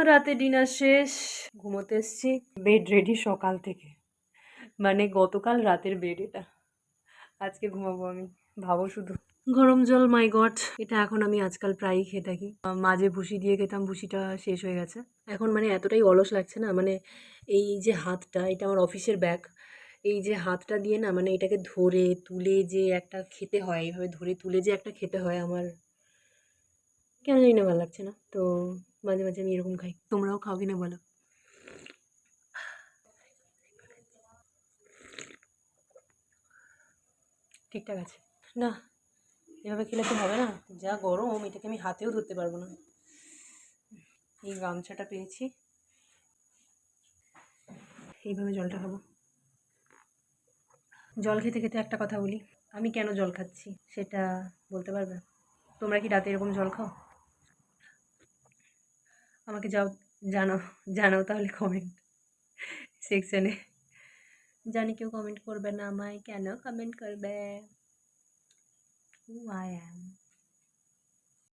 রাতে ডিনার শেষ, ঘুমোতে এসছি। বেড রেডি সকাল থেকে, মানে গতকাল রাতের বেড এটা। আজকে ঘুমাবো আমি, ভাবো শুধু। গরম জল, মাই গড, এটা এখন আমি আজকাল প্রায়ই খেয়ে থাকি। মাঝে ভুসি দিয়ে খেতাম, ভুসিটা শেষ হয়ে গেছে। এখন মানে এতটাই অলস লাগছে না, মানে এই যে হাতটা, এটা আমার অফিসের ব্যাগ, এই যে হাতটা দিয়ে না, মানে এটাকে ধরে তুলে যে একটা খেতে হয়, এইভাবে ধরে তুলে যে একটা খেতে হয়, আমার কেন জানি না ভালো লাগছে না। তো মাঝে মাঝে আমি এরকম খাই। তোমরাও খাও কিনা বলো। ঠিকঠাক আছে না? এভাবে খেলে তো হবে না, যা গরম, এটাকে আমি হাতেও ধরতে পারবো না। এই গামছাটা পেয়েছি, এইভাবে জলটা খাবো। জল খেতে খেতে একটা কথা বলি, আমি কেন জল খাচ্ছি সেটা বলতে পারবে? তোমরা কি রাতে এরকম জল খাও? আমাকে জানাও, জানাও তাহলে কমেন্ট সেকশনে। জানি কেউ কমেন্ট করবে না আমায়, কেন কমেন্ট করবে? Who I am.